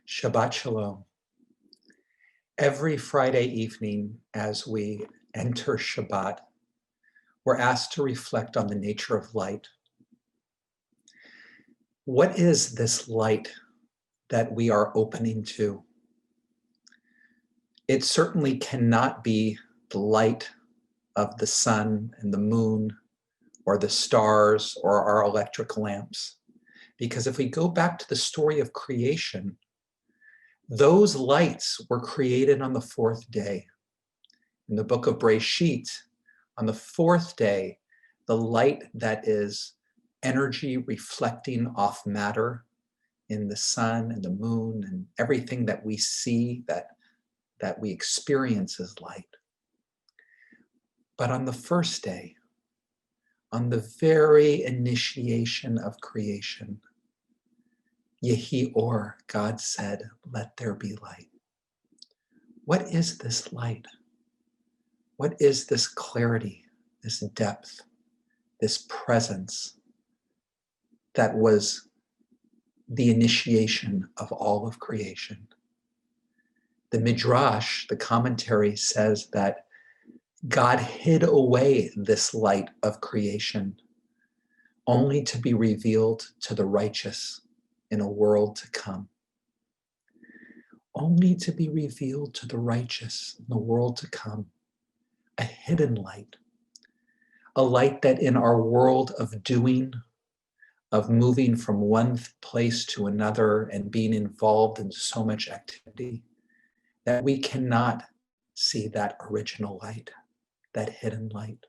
Shabbat Shalom. Every Friday evening as we enter Shabbat, we're asked to reflect on the nature of light. What is this light that we are opening to? It certainly cannot be the light of the sun and the moon or the stars or our electric lamps. Because if we go back to the story of creation, those lights were created on the fourth day. In the book of Breshit, on the fourth day, the light that is energy reflecting off matter in the sun and the moon and everything that we see, that we experience as light. But on the first day, on the very initiation of creation, Yehi Or, God said, let there be light. What is this light? What is this clarity, this depth, this presence that was the initiation of all of creation? The Midrash, the commentary, says that God hid away this light of creation only to be revealed to the righteous in a world to come. Only to be revealed to the righteous in the world to come. A hidden light. A light that in our world of doing, of moving from one place to another and being involved in so much activity, that we cannot see that original light, that hidden light.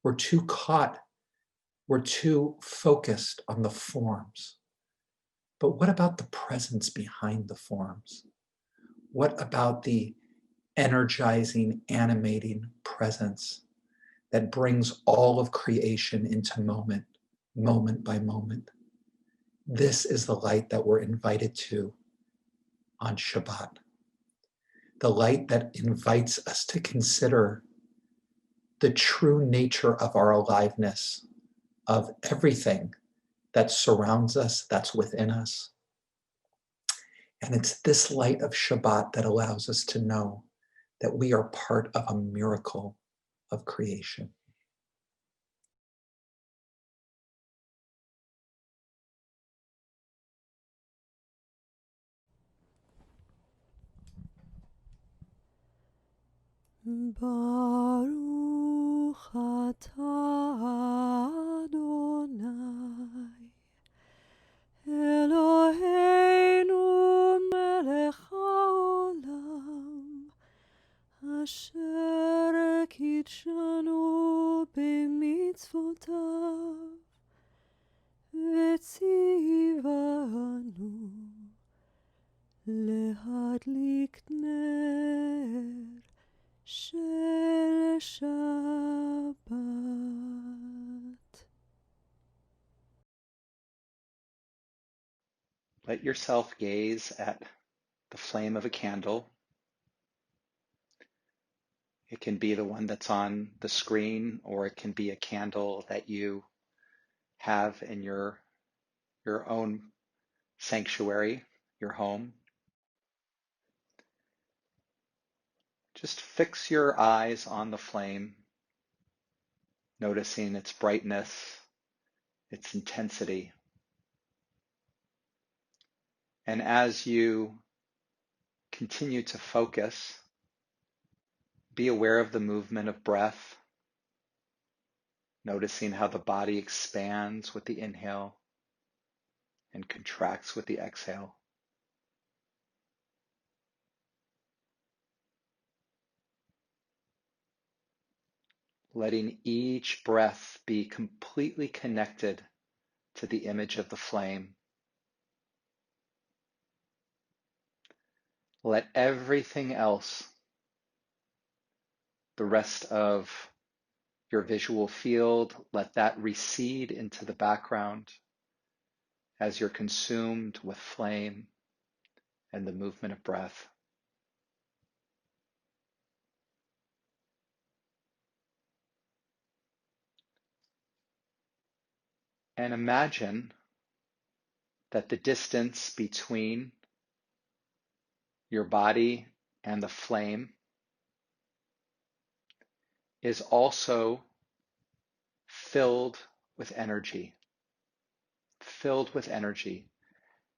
We're too caught, we're too focused on the forms. But what about the presence behind the forms? What about the energizing, animating presence that brings all of creation into moment, moment by moment? This is the light that we're invited to on Shabbat. The light that invites us to consider the true nature of our aliveness, of everything that surrounds us, that's within us. And it's this light of Shabbat that allows us to know that we are part of a miracle of creation. Baruch atah Adonai Eloheinu melech haolam asher kitshanu b'mitzvotav v'tzivanu lehadlik ner Shel Shabbat. Let yourself gaze at the flame of a candle. It can be the one that's on the screen, or it can be a candle that you have in your own sanctuary, your home. Just fix your eyes on the flame, noticing its brightness, its intensity. And as you continue to focus, be aware of the movement of breath, noticing how the body expands with the inhale and contracts with the exhale. Letting each breath be completely connected to the image of the flame. Let everything else, the rest of your visual field, let that recede into the background as you're consumed with flame and the movement of breath. And imagine that the distance between Your body and the flame is also filled with energy,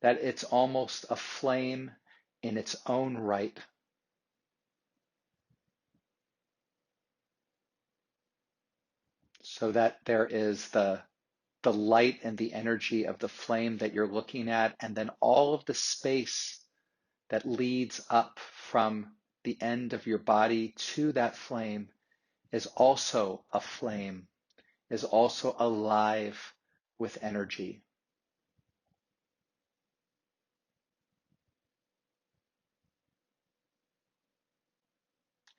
that it's almost a flame in its own right. So that there is the light and the energy of the flame that you're looking at, and then all of the space that leads up from the end of your body to that flame is also a flame, is also alive with energy.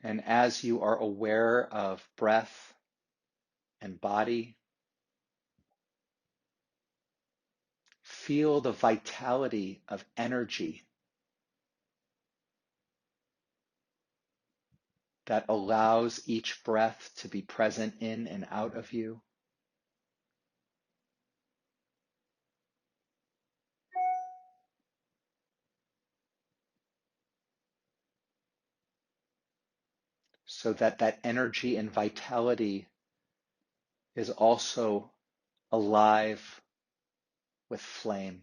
And as you are aware of breath and body, feel the vitality of energy that allows each breath to be present in and out of you. So that that energy and vitality is also alive with flame,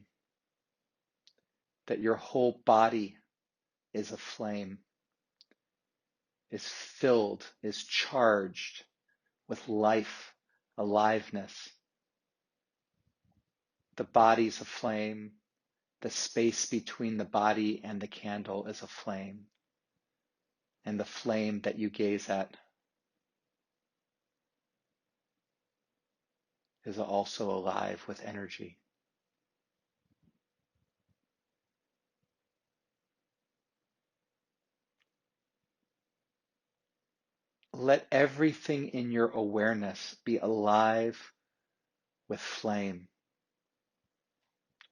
that your whole body is a flame, is filled, is charged with life, aliveness. The body's a flame, the space between the body and the candle is a flame, and the flame that you gaze at is also alive with energy. Let everything in your awareness be alive with flame,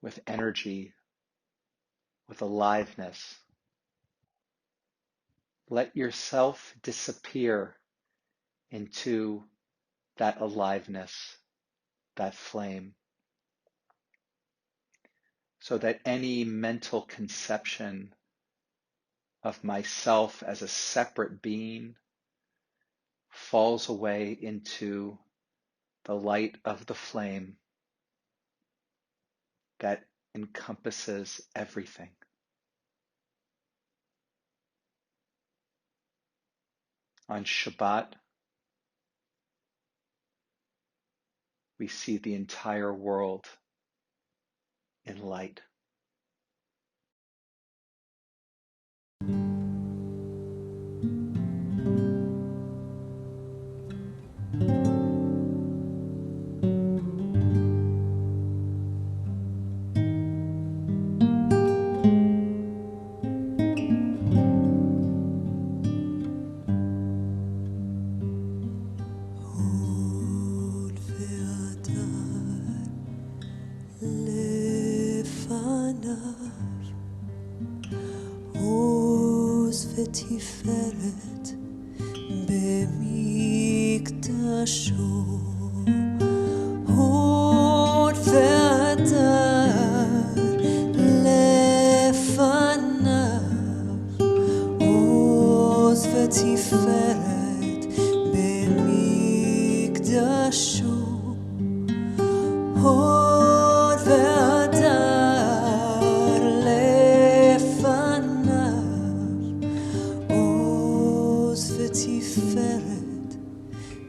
with energy, with aliveness. Let yourself disappear into that aliveness, that flame, so that any mental conception of myself as a separate being falls away into the light of the flame that encompasses everything. On Shabbat, we see the entire world in light. עוד והדר לפניו עוז ותפארת במקדשו עוד והדר לפניו עוז ותפארת במקדשו עוד והדר לפניו עוז ותפארת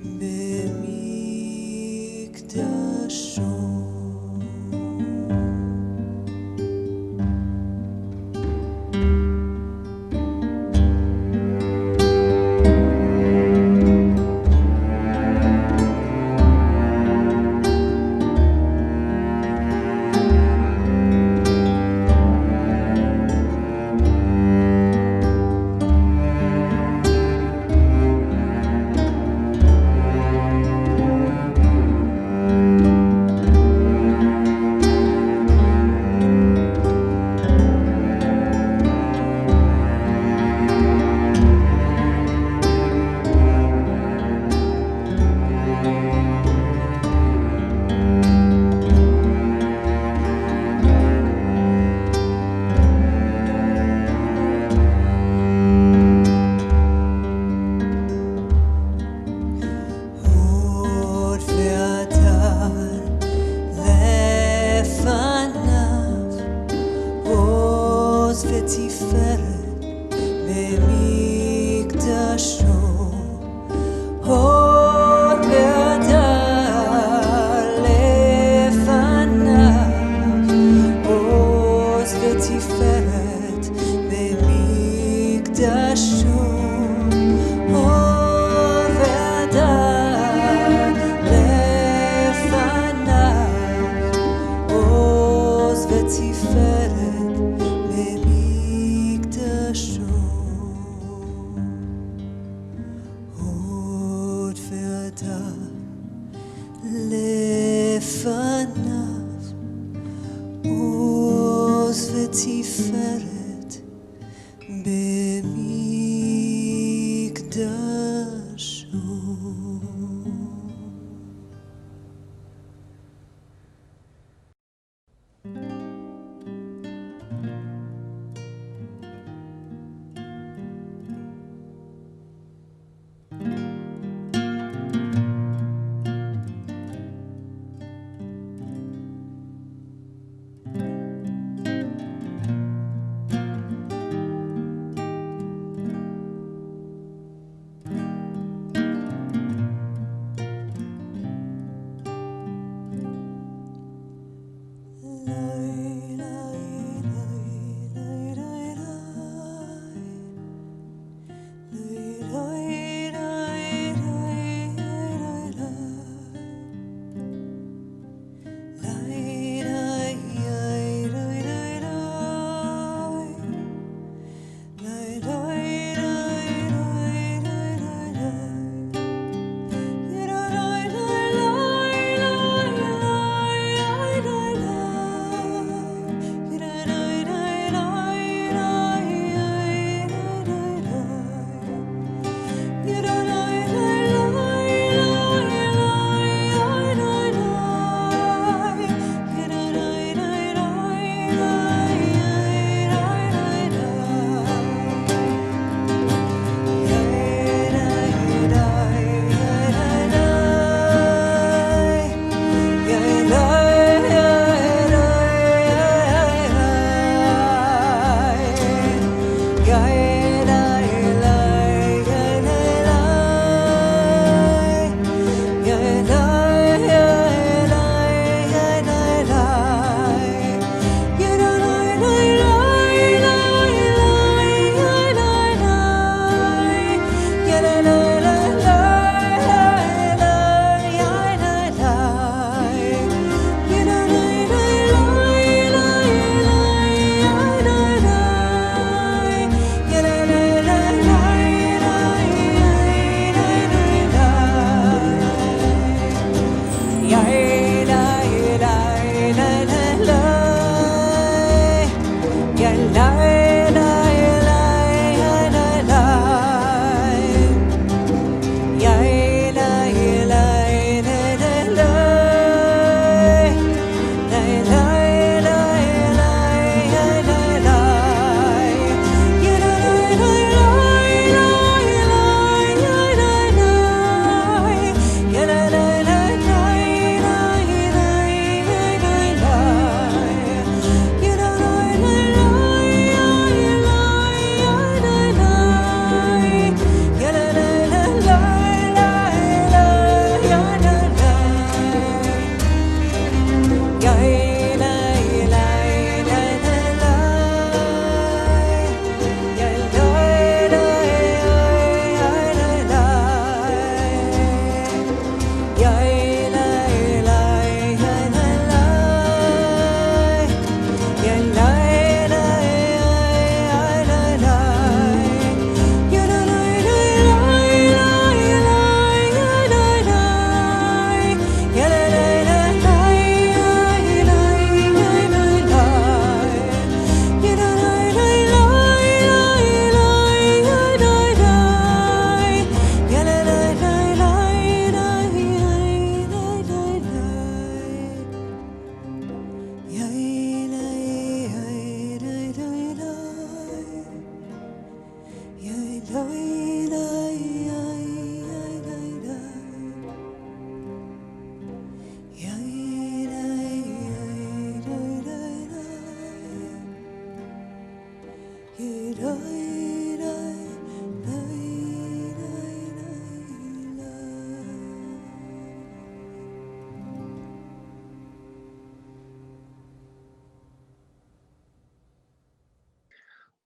במקדשו. ותפארת במקדשו.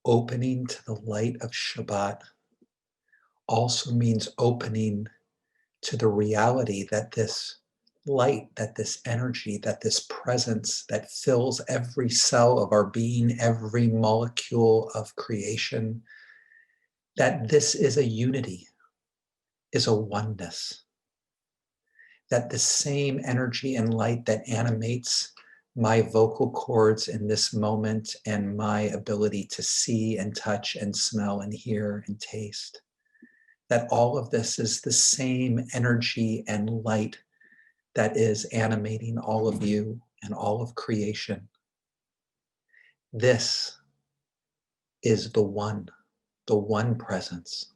Opening to the light of Shabbat also means opening to the reality that this light, that this energy, that this presence that fills every cell of our being, every molecule of creation, that this is a unity, is a oneness, that the same energy and light that animates my vocal cords in this moment and my ability to see and touch and smell and hear and taste, that all of this is the same energy and light that is animating all of you and all of creation. This is the one presence.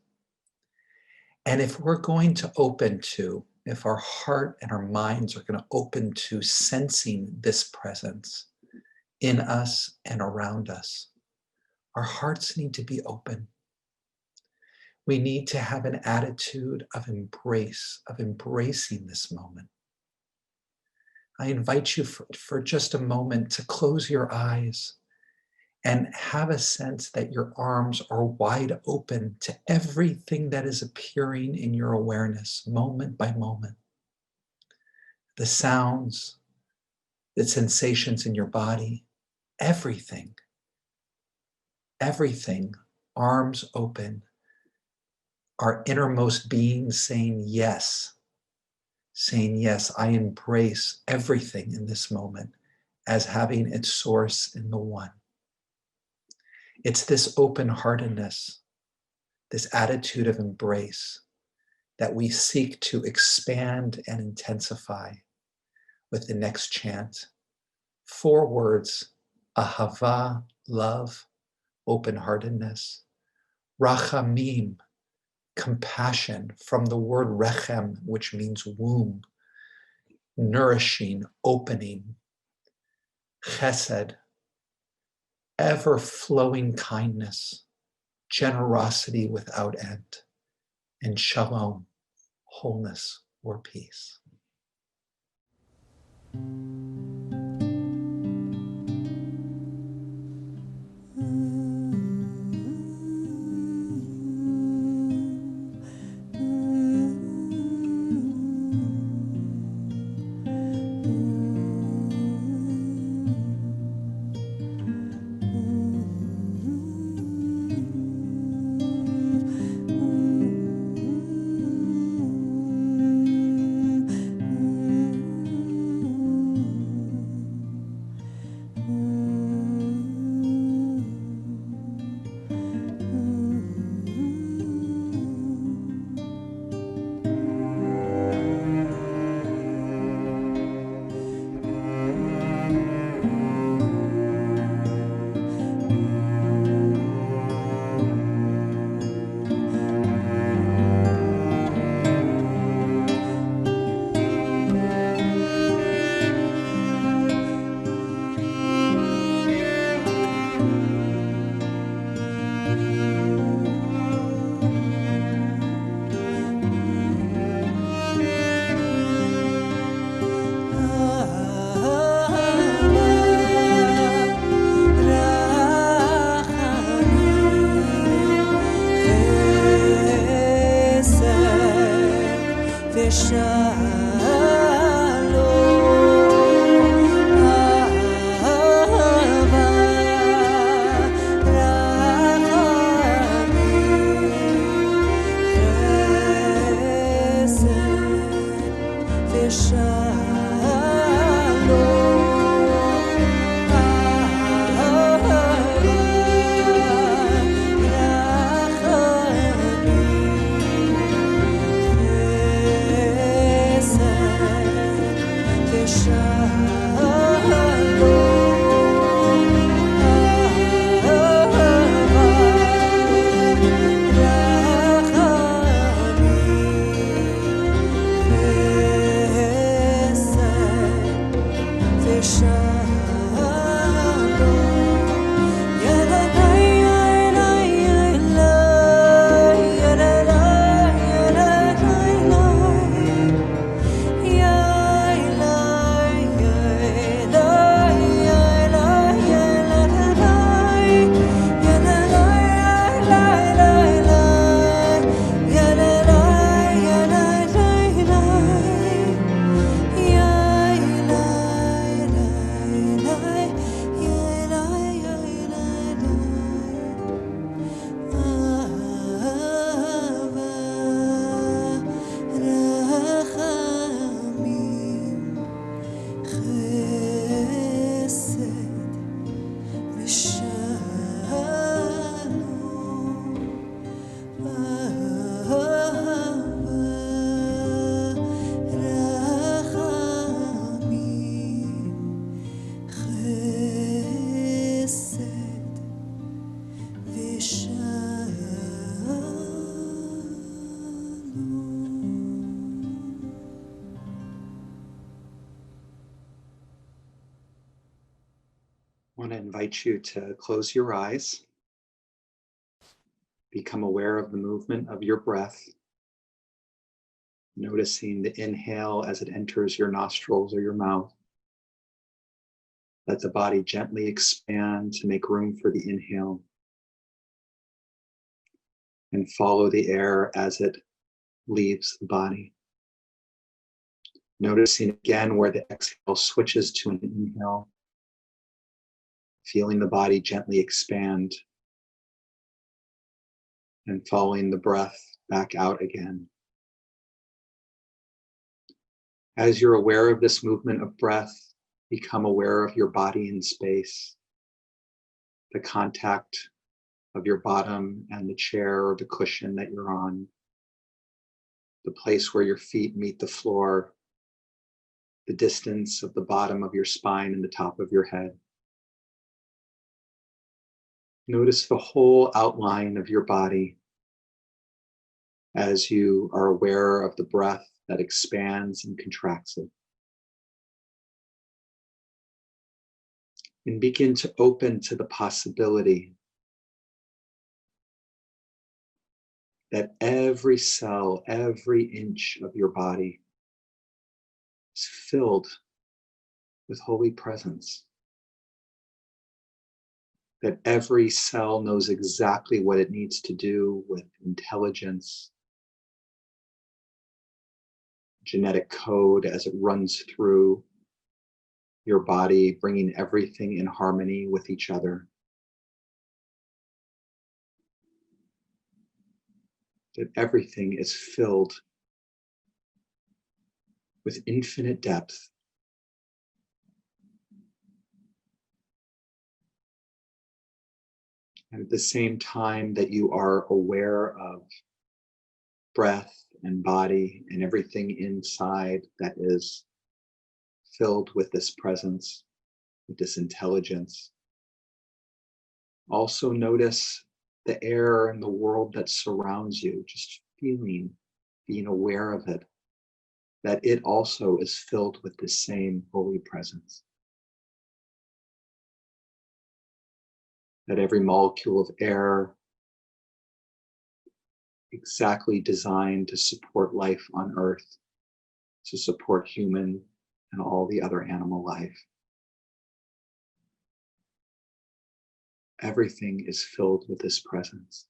And if we're going to open to, if our heart and our minds are going to open to sensing this presence in us and around us, our hearts need to be open. We need to have an attitude of embrace, of embracing this moment. I invite you for just a moment to close your eyes and have a sense that your arms are wide open to everything that is appearing in your awareness, moment by moment. The sounds, the sensations in your body, everything, arms open, our innermost being saying yes, I embrace everything in this moment as having its source in the one. It's this open-heartedness, this attitude of embrace that we seek to expand and intensify with the next chant. 4 words: ahava, love, open-heartedness; rachamim, compassion, from the word rechem, which means womb, nourishing, opening; chesed, ever-flowing kindness, generosity without end; and shalom, wholeness or peace. I want to invite you to close your eyes, become aware of the movement of your breath, noticing the inhale as it enters your nostrils or your mouth. Let the body gently expand to make room for the inhale, and follow the air as it leaves the body. Noticing again where the exhale switches to an inhale, feeling the body gently expand, and following the breath back out again. As you're aware of this movement of breath, become aware of your body in space, the contact of your bottom and the chair or the cushion that you're on, the place where your feet meet the floor, the distance of the bottom of your spine and the top of your head. Notice the whole outline of your body as you are aware of the breath that expands and contracts it. And begin to open to the possibility that every cell, every inch of your body is filled with holy presence. That every cell knows exactly what it needs to do with intelligence, genetic code as it runs through your body, bringing everything in harmony with each other. That everything is filled with infinite depth. And at the same time that you are aware of breath and body and everything inside that is filled with this presence, with this intelligence, also notice the air and the world that surrounds you, just feeling, being aware of it, that it also is filled with the same holy presence. That every molecule of air exactly designed to support life on Earth, to support human and all the other animal life. Everything is filled with this presence.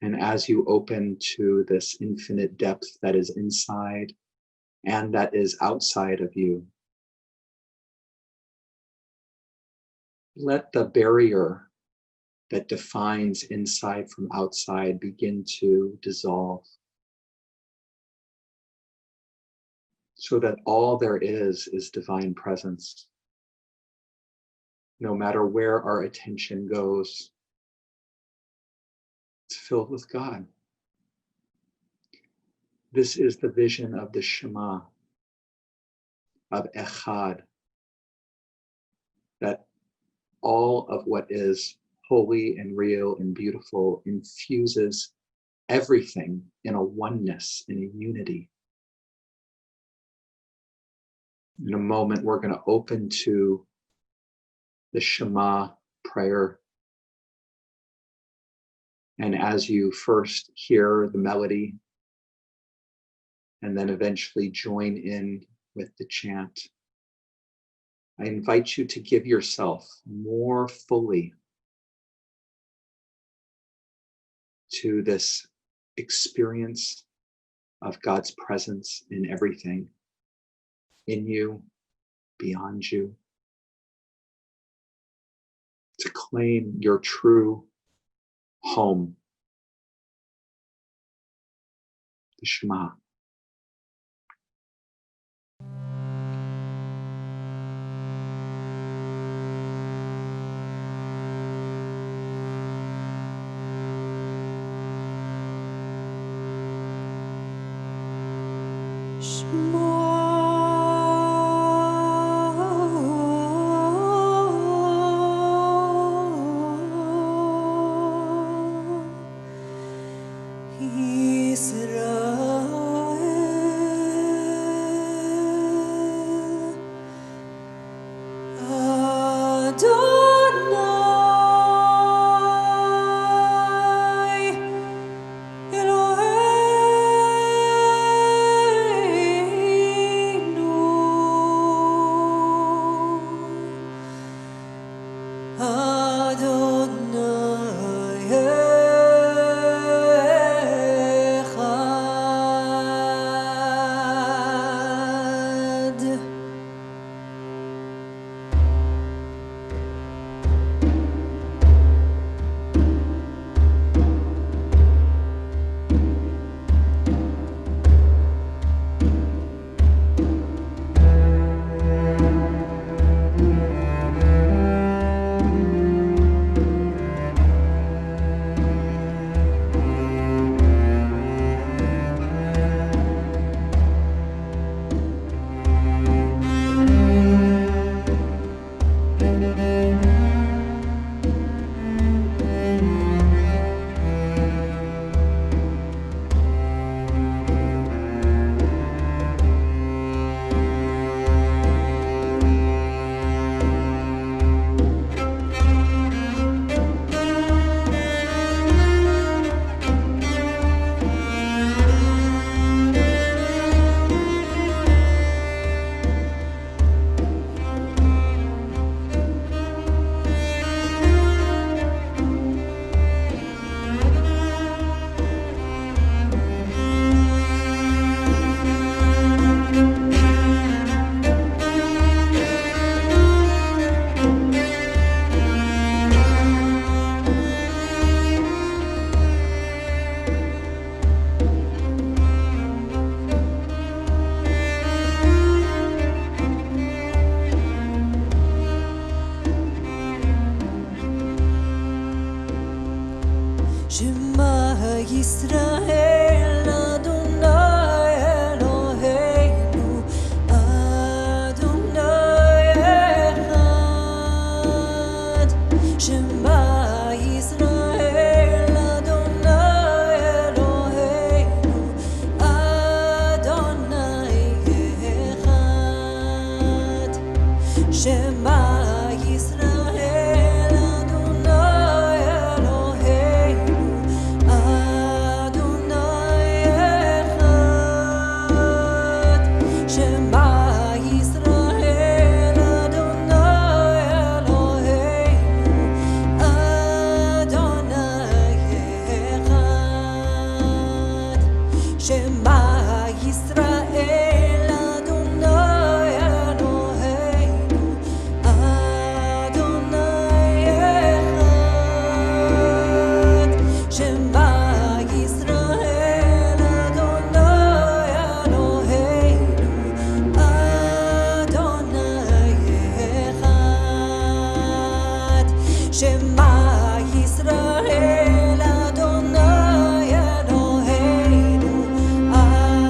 And as you open to this infinite depth that is inside and that is outside of you, let the barrier that defines inside from outside begin to dissolve, so that all there is divine presence. No matter where our attention goes, it's filled with God. This is the vision of the Shema, of Echad, that all of what is holy and real and beautiful infuses everything in a oneness, in a unity. In a moment, we're going to open to the Shema prayer. And as you first hear the melody, and then eventually join in with the chant, I invite you to give yourself more fully to this experience of God's presence in everything, in you, beyond you, to claim your true home, the Shema. Israel. ישראל אדוני אלוהינו אדוני אחד שמע ישראל אדוני אלוהינו אדוני אחד שמע ישראל אדוני אלוהינו אדוני אחד שמע ישראל אדוני אלוהינו אדוני אחד שמע ישראל אדוני אלוהינו אדוני אחד שמע ישראל אדוני אלוהינו אדוני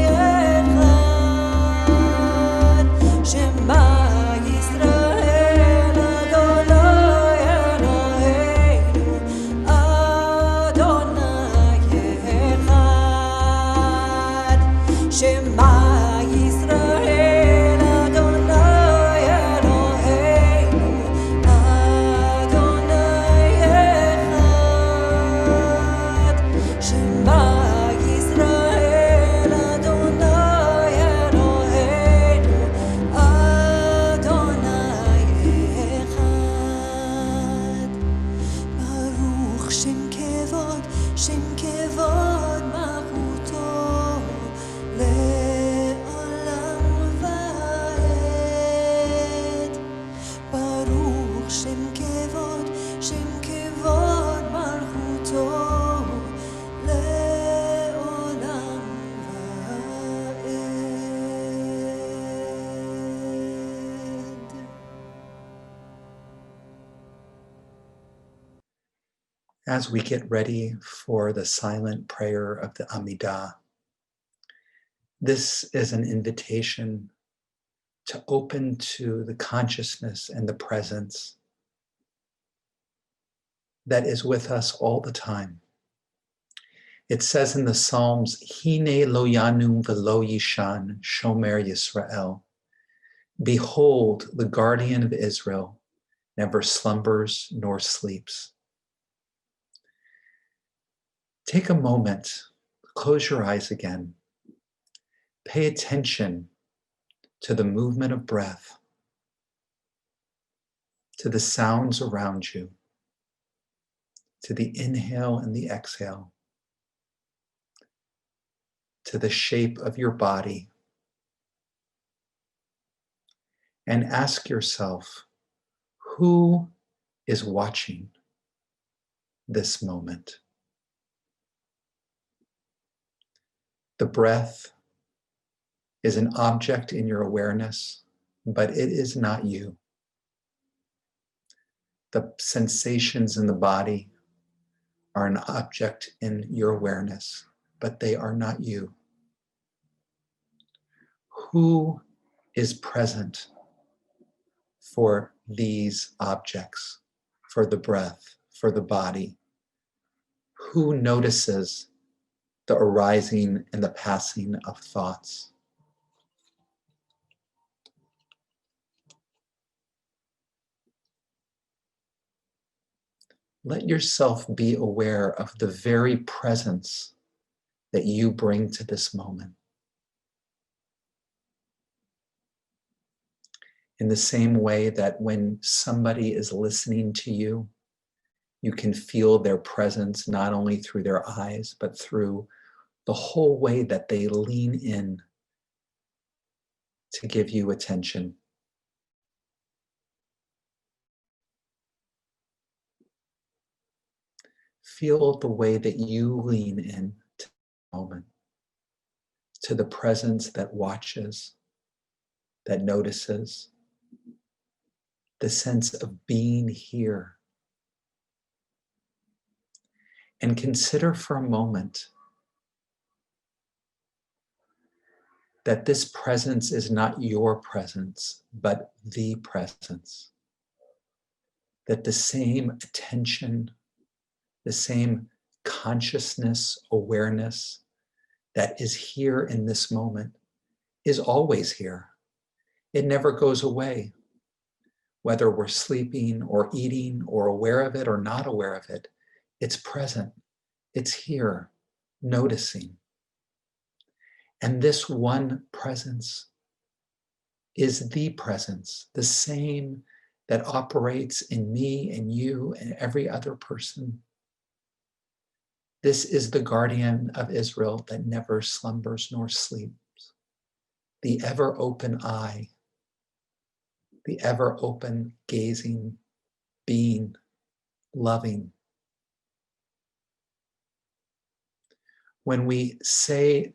אחד שמע ישראל אדוני אלוהינו אדוני אחד שמע ישראל אדוני אלוהינו אדוני אחד שמע ישראל אדוני אלוהינו אדוני אחד שמע ישראל אדוני אלוהינו אדוני אחד ברוך שם כבוד מלכותו לעולם ועד ברוך שם כבוד מלכותו לעולם ועד. As we get ready for the silent prayer of the Amidah, this is an invitation to open to the consciousness and the presence that is with us all the time. It says in the Psalms, Hine lo yanum velo yishan shomer Yisrael. Behold, the guardian of Israel never slumbers nor sleeps. Take a moment, close your eyes again. Pay attention to the movement of breath, to the sounds around you, to the inhale and the exhale, to the shape of your body. And ask yourself, who is watching this moment? The breath is an object in your awareness, but it is not you. The sensations in the body are an object in your awareness, but they are not you. Who is present for these objects, for the breath, for the body? Who notices the arising and the passing of thoughts? Let yourself be aware of the very presence that you bring to this moment. In the same way that when somebody is listening to you, you can feel their presence not only through their eyes, but through the whole way that they lean in to give you attention. Feel the way that you lean in to the moment, to the presence that watches, that notices, the sense of being here. And consider for a moment that this presence is not your presence, but the presence. That the same attention, the same consciousness, awareness that is here in this moment is always here. It never goes away. Whether we're sleeping or eating or aware of it or not aware of it, it's present. It's here, noticing. And this one presence is the presence, the same that operates in me and you and every other person. This is the guardian of Israel that never slumbers nor sleeps, the ever open eye, the ever open gazing, being, loving. When we say,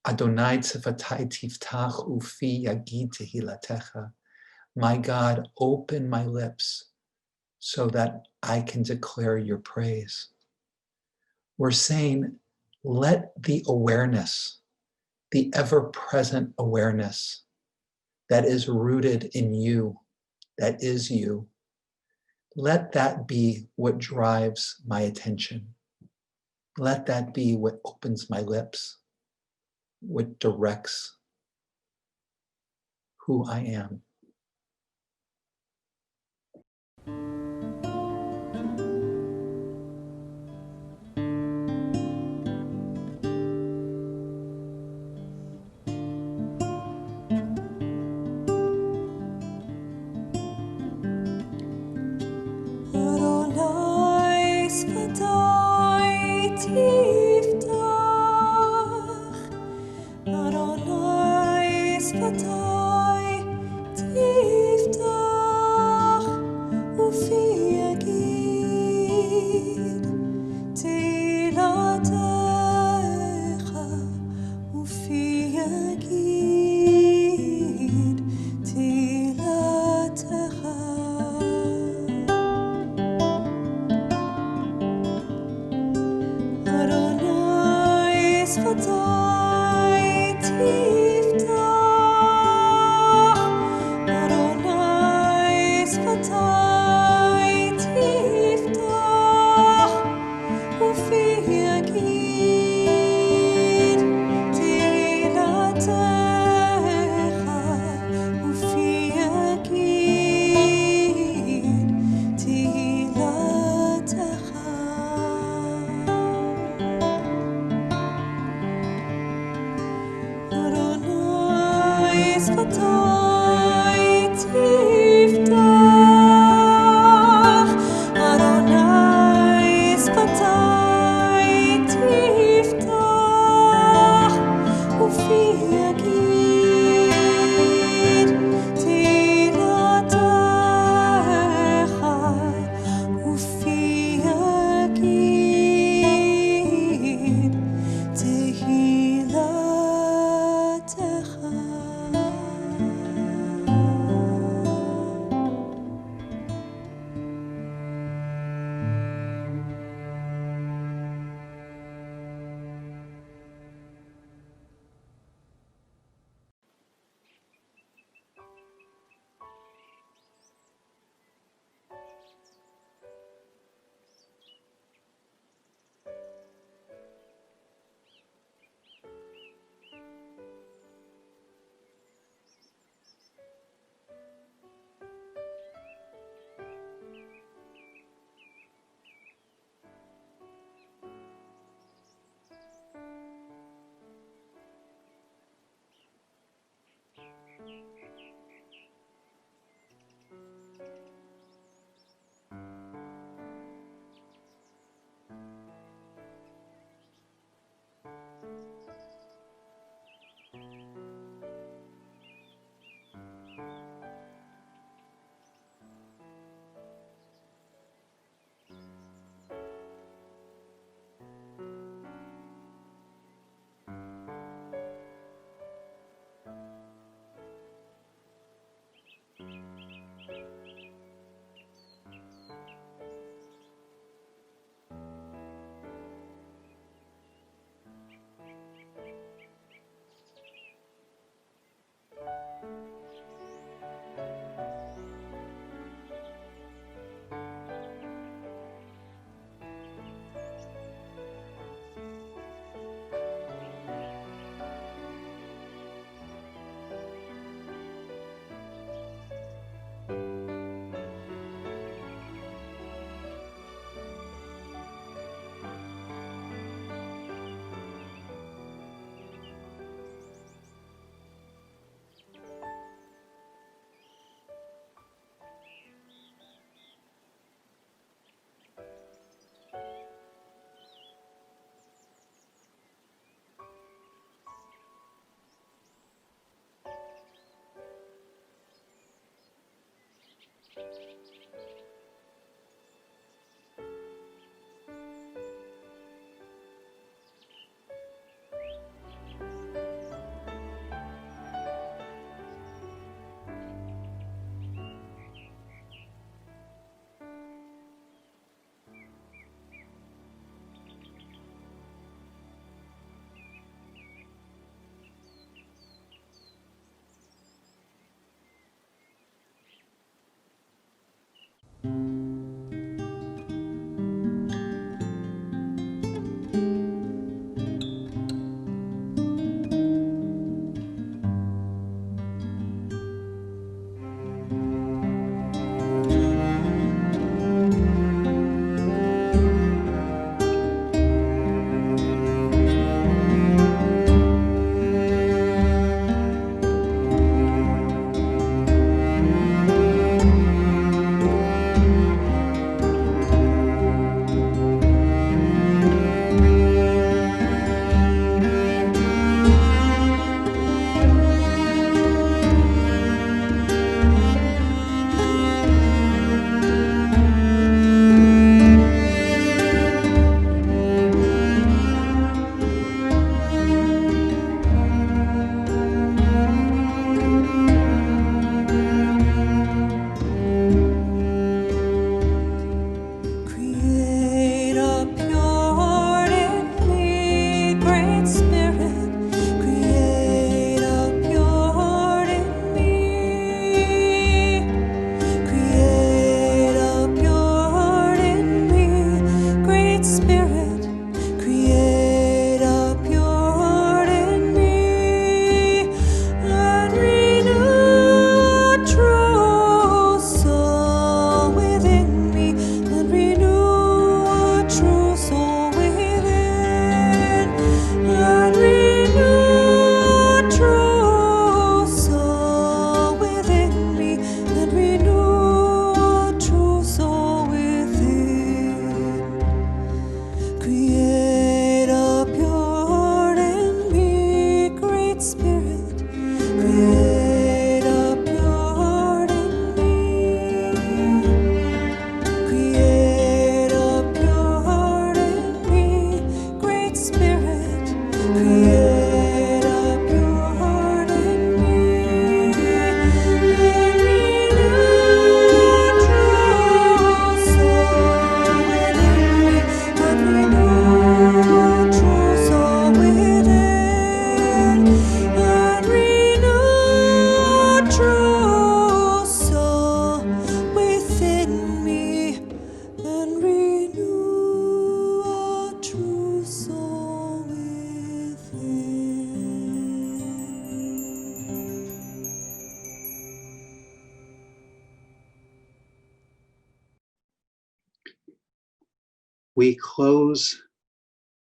Adonai tzivatai tiftach ufi yagid tehilatecha, my God, open my lips so that I can declare your praise. We're saying, let the awareness, the ever-present awareness that is rooted in you, that is you, let that be what drives my attention. Let that be what opens my lips, what directs who I am. Adonai sfatai tiftach, Adonai sfatai We close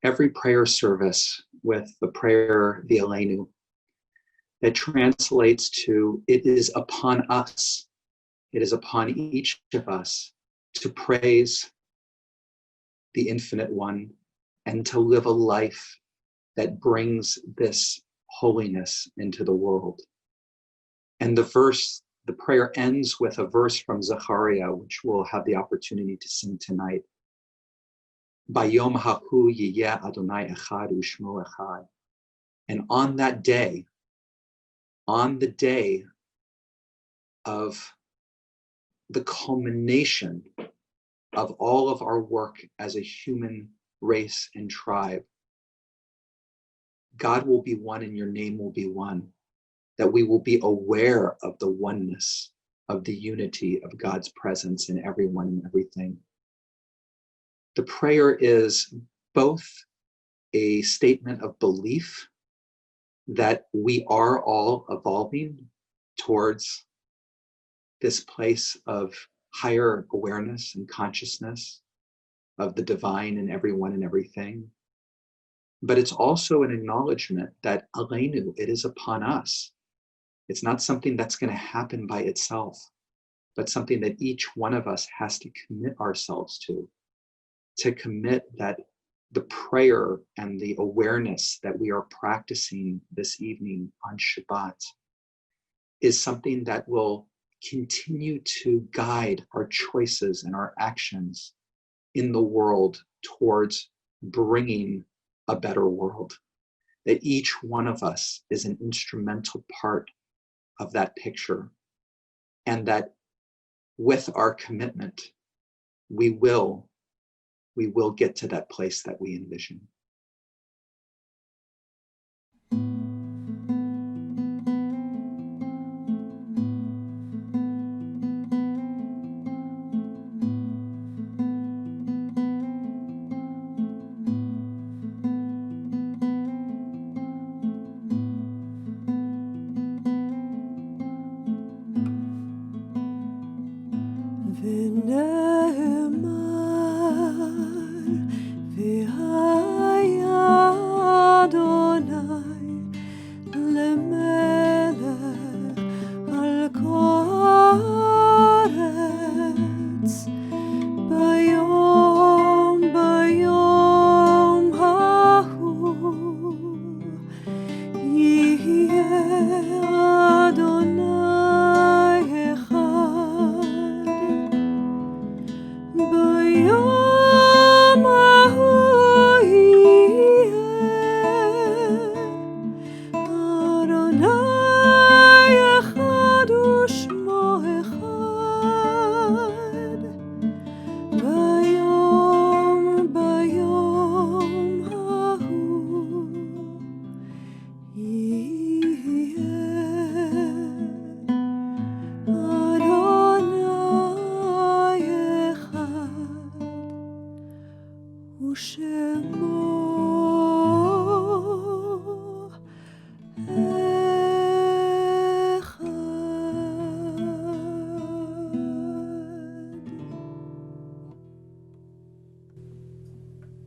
every prayer service with the prayer, the Aleinu, that translates to, it is upon us, it is upon each of us to praise the Infinite One and to live a life that brings this holiness into the world. And the prayer ends with a verse from Zechariah, which we'll have the opportunity to sing tonight. Bayom hahu yiyeh Adonai echad u'shmo echad. And on that day, on the day of the culmination of all of our work as a human race and tribe, God will be one and your name will be one, that we will be aware of the oneness, of the unity of God's presence in everyone and everything. The prayer is both a statement of belief that we are all evolving towards this place of higher awareness and consciousness of the divine in everyone and everything. But it's also an acknowledgement that Aleinu, it is upon us. It's not something that's going to happen by itself, but something that each one of us has to commit ourselves to commit that the prayer and the awareness that we are practicing this evening on Shabbat is something that will continue to guide our choices and our actions in the world towards bringing a better world. That each one of us is an instrumental part of that picture, and that with our commitment, we will get to that place that we envision.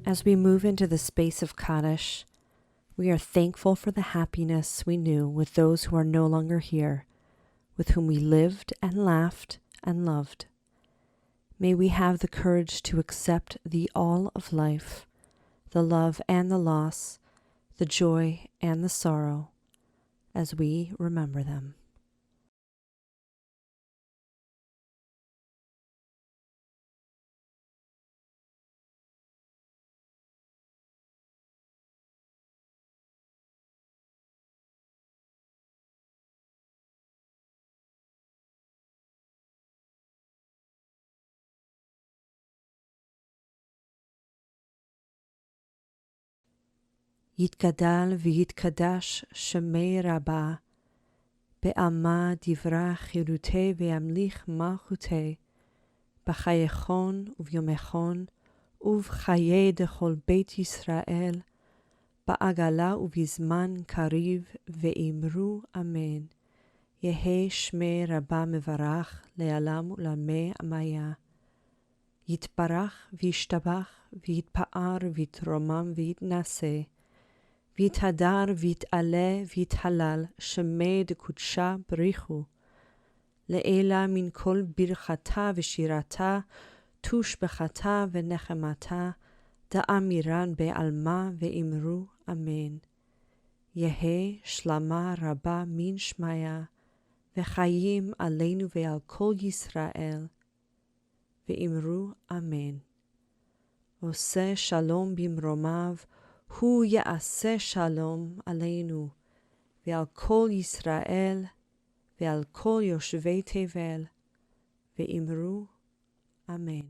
As we move into the space of Kaddish, we are thankful for the happiness we knew with those who are no longer here, with whom we lived and laughed and loved. May we have the courage to accept the all of life, the love and the loss, the joy and the sorrow, as we remember them. יתגדל ויתקדש שמי רבה, בעלמא דברה חירותי וימליך מלכותי, בחייכון וביומכון ובחיי דכל בית ישראל, בעגלה ובזמן קריב ואמרו אמן. יהי שמי רבה מברך לעולם ולעולמי עמיה. יתברך וישתבח ויתפאר ויתרומם ויתנשא, ויתהדר ויתעלה ויתהלל, שמי דקודשה בריחו. לעילה מן כל ברכתה ושירתה, תושבחתה ונחמתה, דאמירן בעלמה ואמרו אמן. יהא שלמה רבה מן שמיה, וחיים עלינו ועל כל ישראל, ואמרו אמן. עושה שלום במרומיו, הוא יעשה שלום עלינו, ועל כל ישראל, ועל כל יושבי תבל, ואמרו אמן.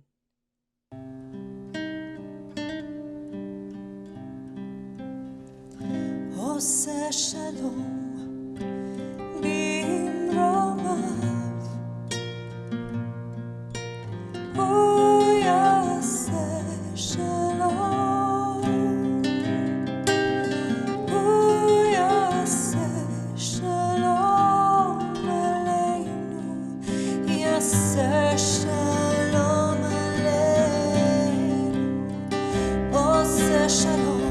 עושה שלום במרומיו, הוא יעשה שלום, הוא יעשה שלום עלינו, יעשה שלום עלינו, עושה שלום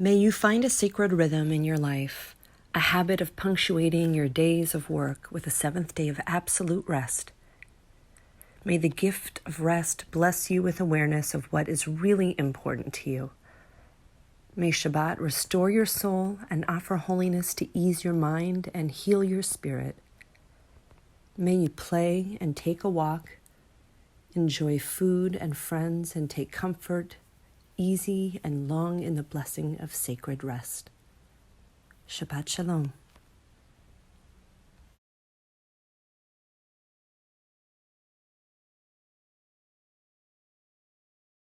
May you find a sacred rhythm in your life, a habit of punctuating your days of work with a seventh day of absolute rest. May the gift of rest bless you with awareness of what is really important to you. May Shabbat restore your soul and offer holiness to ease your mind and heal your spirit. May you play and take a walk, enjoy food and friends and take comfort, easy and long in the blessing of sacred rest. Shabbat Shalom.